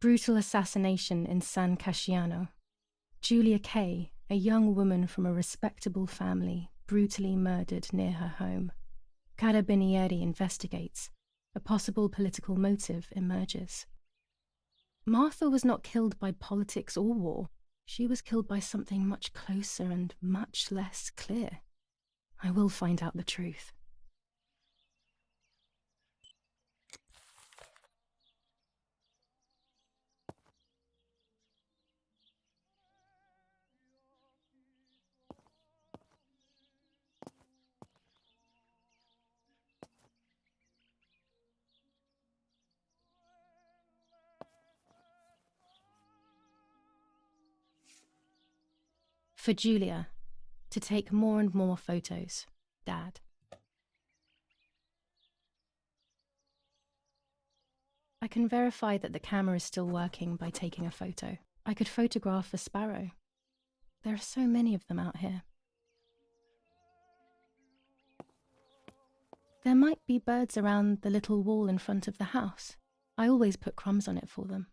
Brutal assassination in San Casciano. Julia Kay, a young woman from a respectable family, brutally murdered near her home. Carabinieri investigates. A possible political motive emerges. Martha was not killed by politics or war. She was killed by something much closer and much less clear. I will find out the truth. For Julia, to take more and more photos, Dad. I can verify that the camera is still working by taking a photo. I could photograph a sparrow. There are so many of them out here. There might be birds around the little wall in front of the house. I always put crumbs on it for them.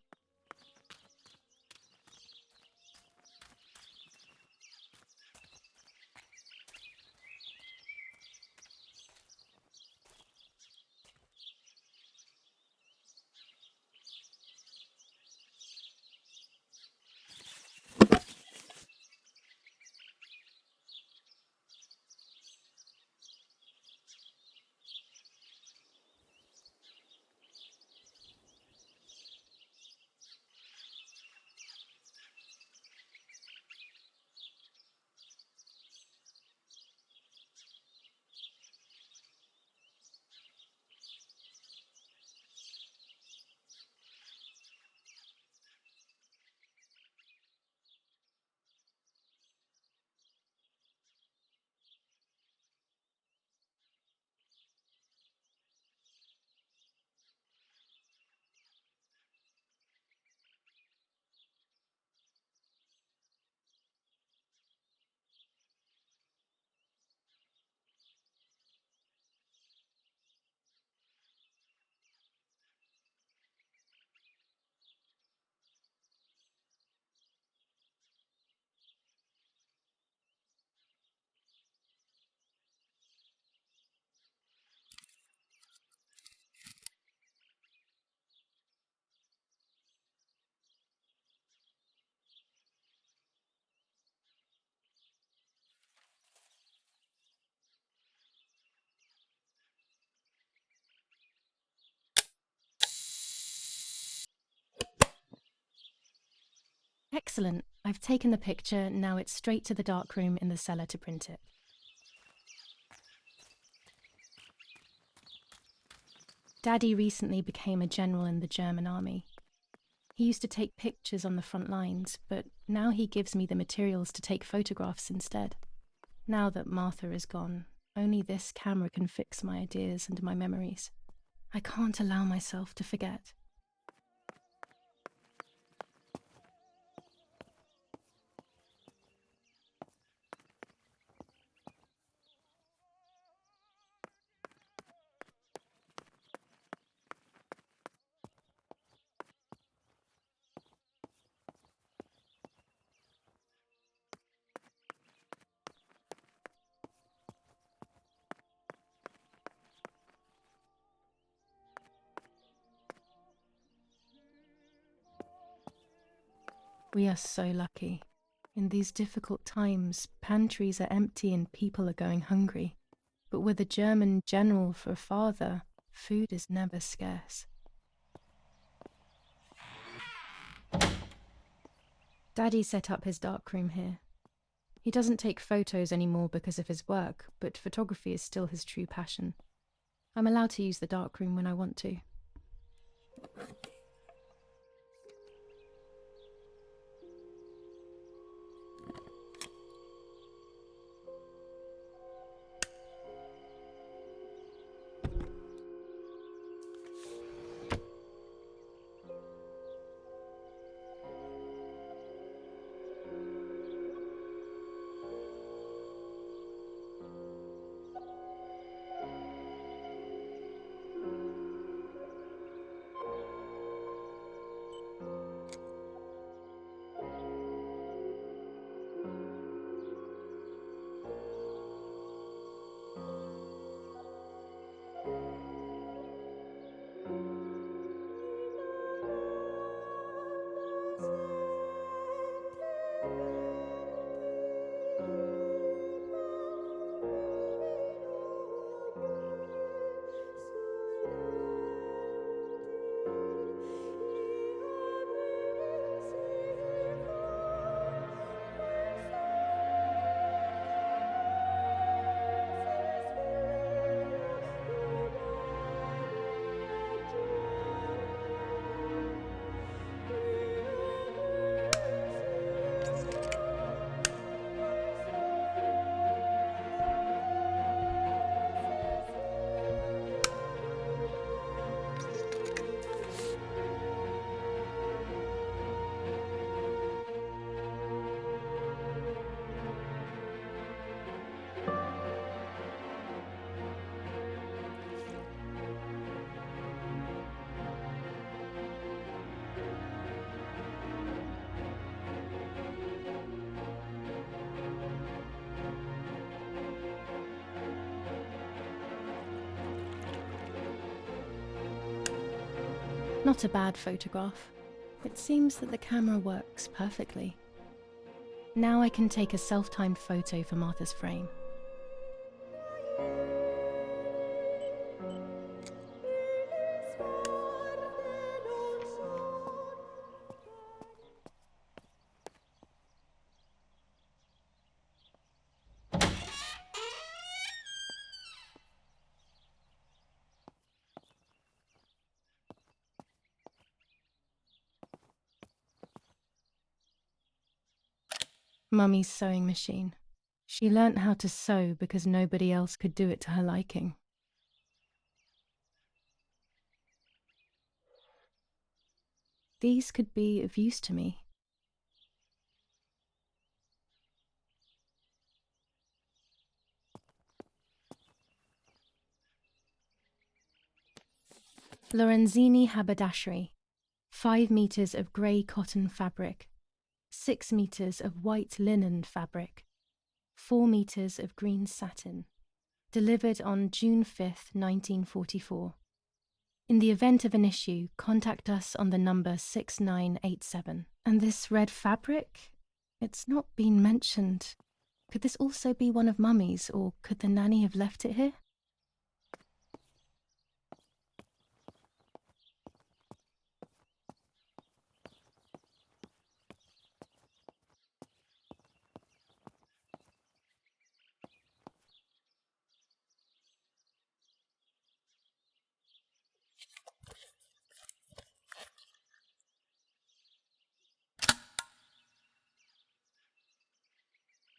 Excellent. I've taken the picture, now it's straight to the darkroom in the cellar to print it. Daddy recently became a general in the German army. He used to take pictures on the front lines, but now he gives me the materials to take photographs instead. Now that Martha is gone, only this camera can fix my ideas and my memories. I can't allow myself to forget. We are so lucky. In these difficult times, pantries are empty and people are going hungry. But with a German general for a father, food is never scarce. Daddy set up his darkroom here. He doesn't take photos anymore because of his work, but photography is still his true passion. I'm allowed to use the darkroom when I want to. Not a bad photograph. It seems that the camera works perfectly. Now I can take a self-timed photo for Martha's frame. Mummy's sewing machine. She learnt how to sew because nobody else could do it to her liking. These could be of use to me. Lorenzini haberdashery. 5 meters of grey cotton fabric. 6 meters of white linen fabric. 4 meters of green satin. Delivered on June 5th, 1944. In the event of an issue, contact us on the number 6987. And this red fabric? It's not been mentioned. Could this also be one of Mummy's, or could the nanny have left it here?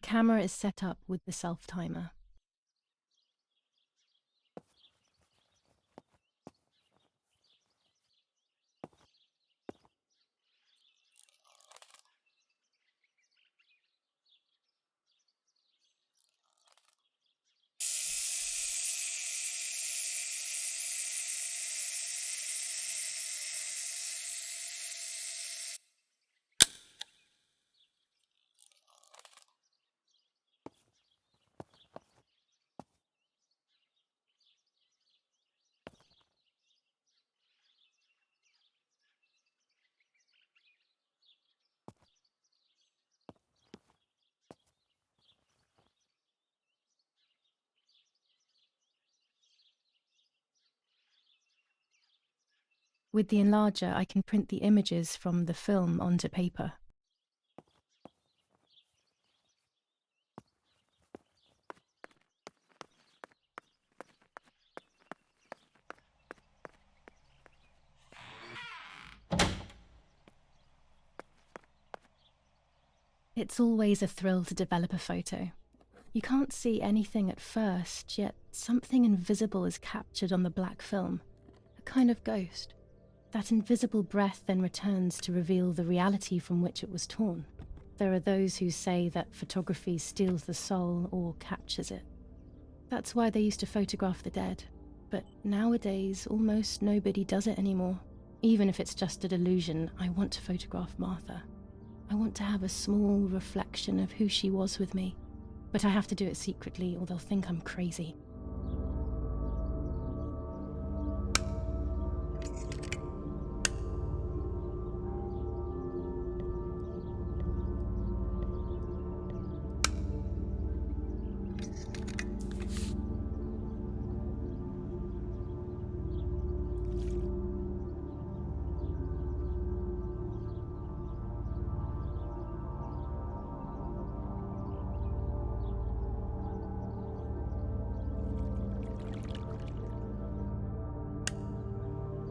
Camera is set up with the self-timer. With the enlarger, I can print the images from the film onto paper. It's always a thrill to develop a photo. You can't see anything at first, yet something invisible is captured on the black film, a kind of ghost. That invisible breath then returns to reveal the reality from which it was torn. There are those who say that photography steals the soul or captures it. That's why they used to photograph the dead. But nowadays, almost nobody does it anymore. Even if it's just a delusion, I want to photograph Martha. I want to have a small reflection of who she was with me. But I have to do it secretly or they'll think I'm crazy.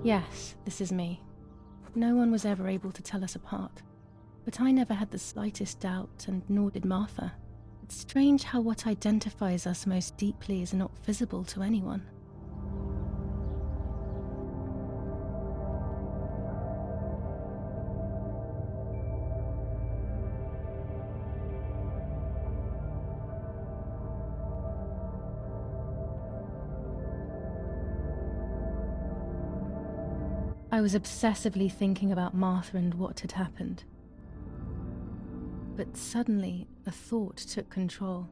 Yes, this is me. No one was ever able to tell us apart. But I never had the slightest doubt, and nor did Martha. It's strange how what identifies us most deeply is not visible to anyone. I was obsessively thinking about Martha and what had happened. But suddenly, a thought took control.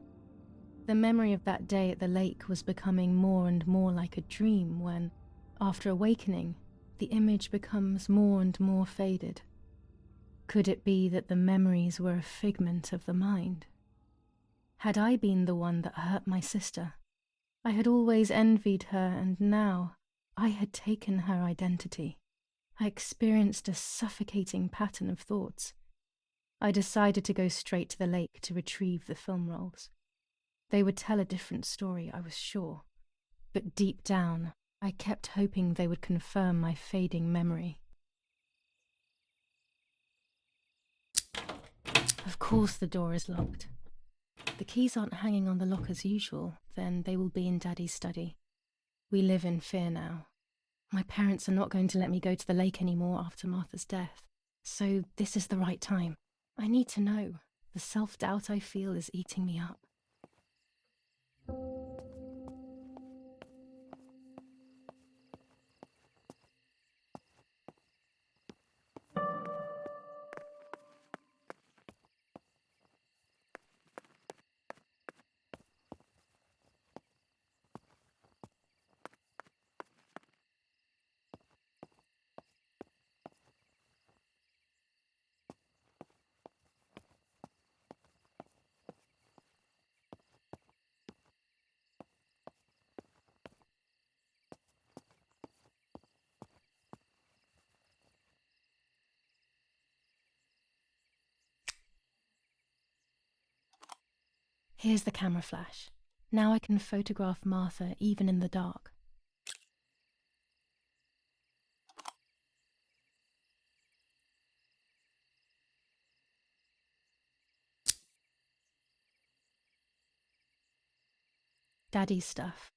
The memory of that day at the lake was becoming more and more like a dream when, after awakening, the image becomes more and more faded. Could it be that the memories were a figment of the mind? Had I been the one that hurt my sister? I had always envied her, and now I had taken her identity. I experienced a suffocating pattern of thoughts. I decided to go straight to the lake to retrieve the film rolls. They would tell a different story, I was sure. But deep down, I kept hoping they would confirm my fading memory. Of course the door is locked. The keys aren't hanging on the lock as usual, then they will be in Daddy's study. We live in fear now. My parents are not going to let me go to the lake anymore after Martha's death, so this is the right time. I need to know. The self-doubt I feel is eating me up. Here's the camera flash. Now I can photograph Martha even in the dark. Daddy's stuff.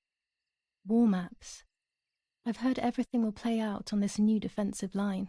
War maps. I've heard everything will play out on this new defensive line.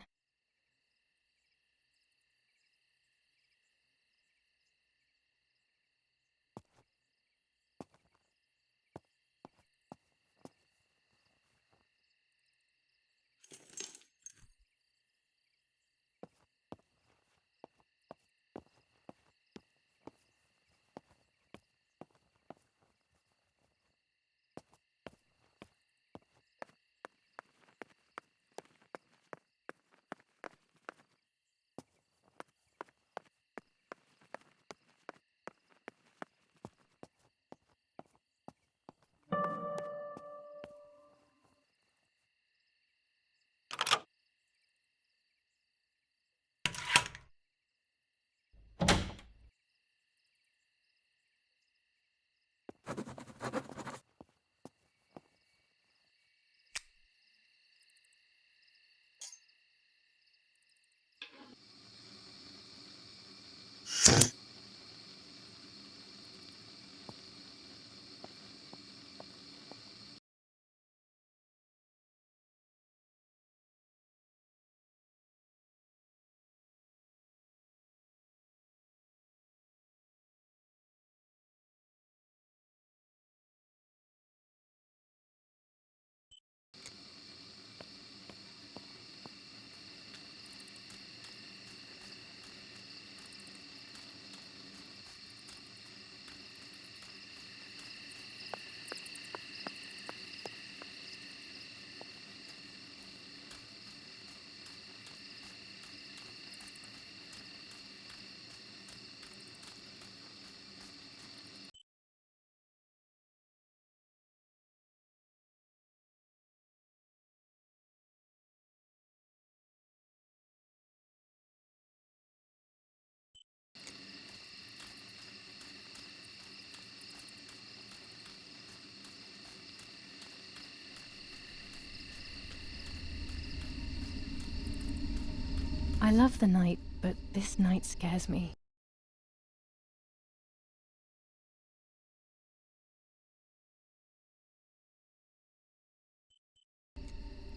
I love the night, but this night scares me.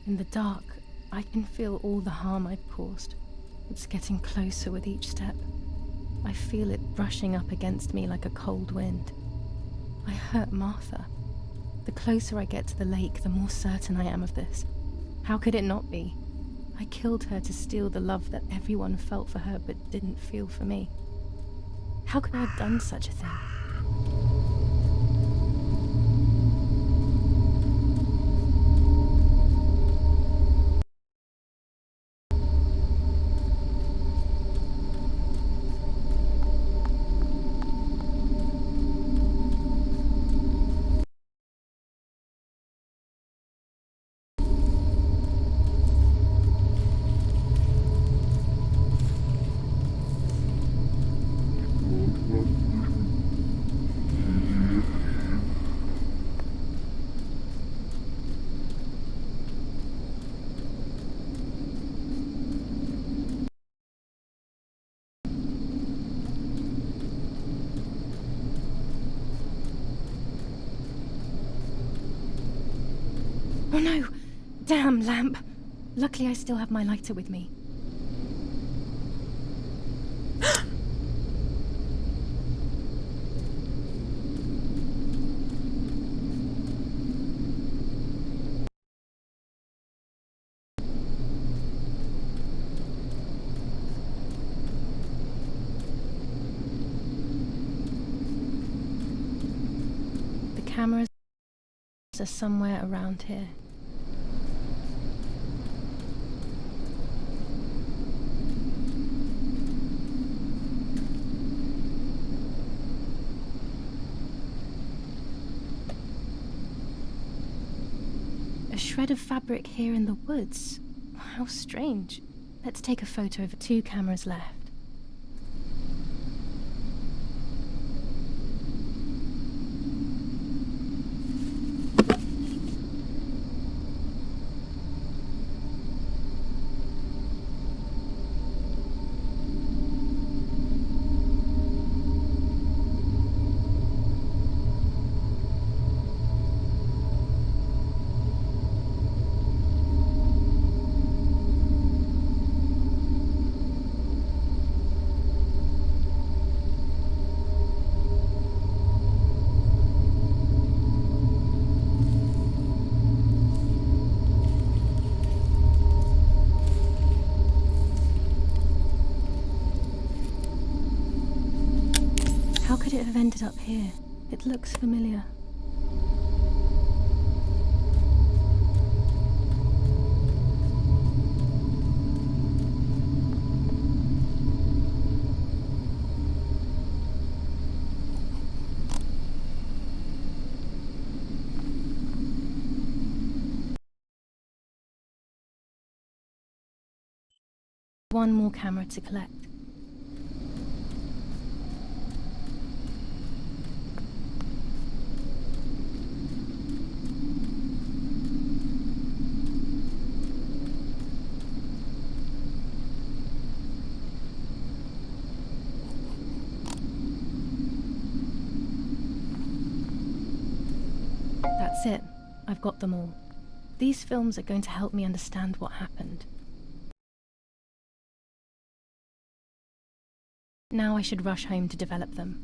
In the dark, I can feel all the harm I've caused. It's getting closer with each step. I feel it brushing up against me like a cold wind. I hurt Martha. The closer I get to the lake, the more certain I am of this. How could it not be? I killed her to steal the love that everyone felt for her but didn't feel for me. How could I have done such a thing? Oh no! Damn lamp! Luckily I still have my lighter with me. The cameras are somewhere around here. A shred of fabric here in the woods. How strange. Let's take a photo of 2 cameras left. How could it have ended up here? It looks familiar. One more camera to collect. That's it. I've got them all. These films are going to help me understand what happened. Now I should rush home to develop them.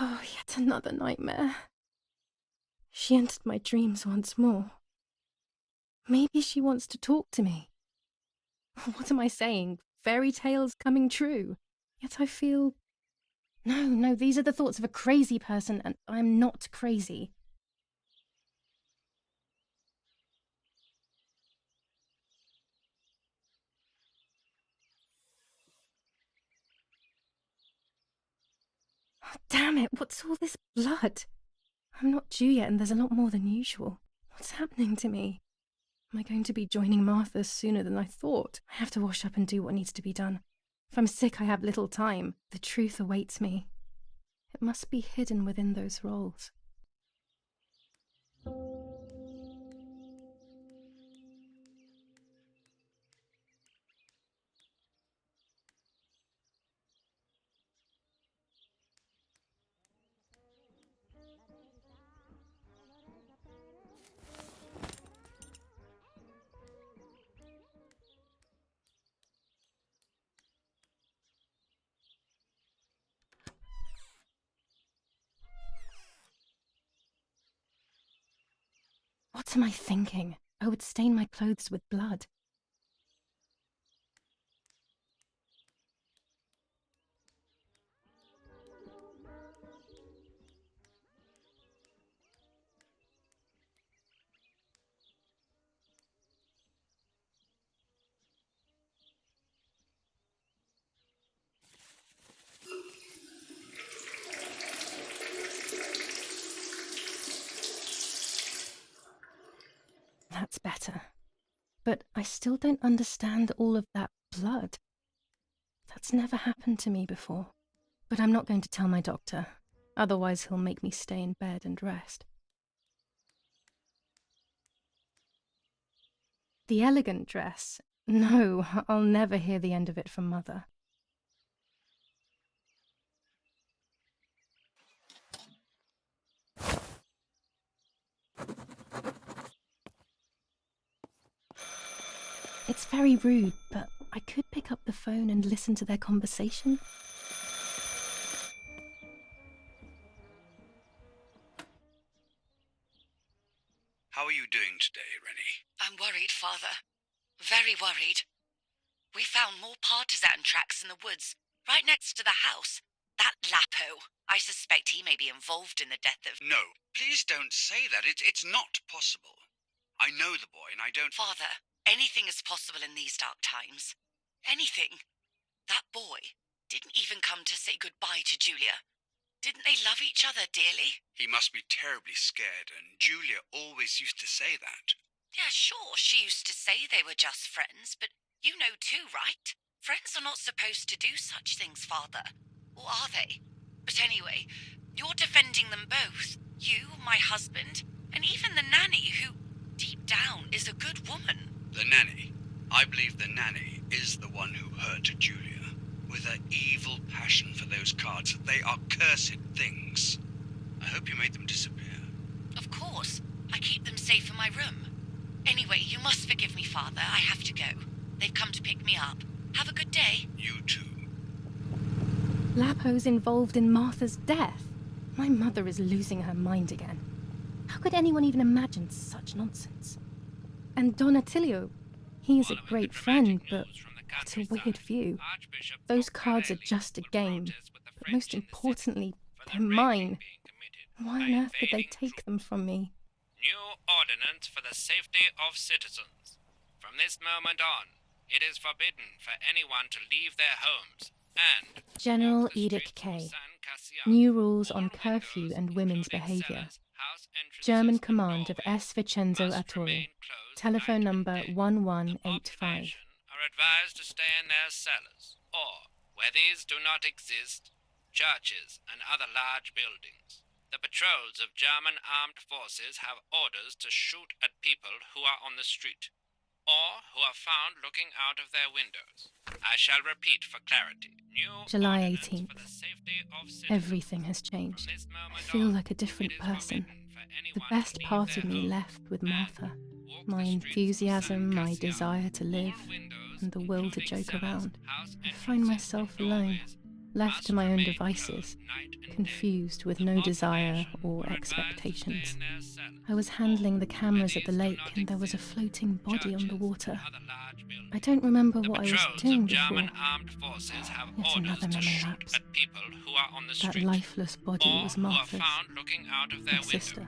Oh, yet another nightmare. She entered my dreams once more. Maybe she wants to talk to me. What am I saying? Fairy tales coming true. Yet I feel... No, these are the thoughts of a crazy person, and I'm not crazy. Oh, damn it, what's all this blood? I'm not due yet, and there's a lot more than usual. What's happening to me? Am I going to be joining Martha sooner than I thought? I have to wash up and do what needs to be done. If I'm sick, I have little time. The truth awaits me. It must be hidden within those rolls. What am I thinking? I would stain my clothes with blood. That's better. But I still don't understand all of that blood. That's never happened to me before. But I'm not going to tell my doctor. Otherwise he'll make me stay in bed and rest. The elegant dress? No, I'll never hear the end of it from Mother. It's very rude, but I could pick up the phone and listen to their conversation. How are you doing today, Rennie? I'm worried, Father. Very worried. We found more partisan tracks in the woods, right next to the house. That Lapo. I suspect he may be involved in the death of... No, please don't say that. It's not possible. I know the boy and I don't... Father, anything is possible in these dark times. Anything. That boy didn't even come to say goodbye to Julia. Didn't they love each other dearly? He must be terribly scared, and Julia always used to say that. Yeah, sure, she used to say they were just friends, but you know too, right? Friends are not supposed to do such things, Father. Or are they? But anyway, you're defending them both. You, my husband, and even the nanny who, deep down, is a good woman. The nanny. I believe the nanny is the one who hurt Julia. With her evil passion for those cards. They are cursed things. I hope you made them disappear. Of course. I keep them safe in my room. Anyway, you must forgive me, Father. I have to go. They've come to pick me up. Have a good day. You too. Lapo's involved in Martha's death. My mother is losing her mind again. How could anyone even imagine such nonsense? And Don Attilio, he is a great friend, but what a weird view. Those cards are just a game, but most importantly, they're mine. Why on earth did they take them from me? New ordinance for the safety of citizens. From this moment on, it is forbidden for anyone to leave their homes and... General Edict K. New rules on curfew and women's behavior. German command of S. Vincenzo Arturi. Telephone number 1185. Are advised to stay in their cellars, or, where these do not exist, churches and other large buildings. The patrols of German armed forces have orders to shoot at people who are on the street, or who are found looking out of their windows. I shall repeat for clarity. New July ordinance 18th. for the safety of citizens. Everything has changed. From this moment I feel on, like a different it is person. forbidden for The anyone to best leave part their of me homes left with and Martha. walk My the streets of enthusiasm, San my Cassiano. desire to live, All windows, and the will to including joke cellars, around. house I find entrances, myself and alone, doorways, left to my own devices, confused with no desire or expectations. I was handling the cameras at the lake and there was a floating body on the water. I don't remember what I was doing before. Yet another memory lapse. That lifeless body was Martha's, my sister.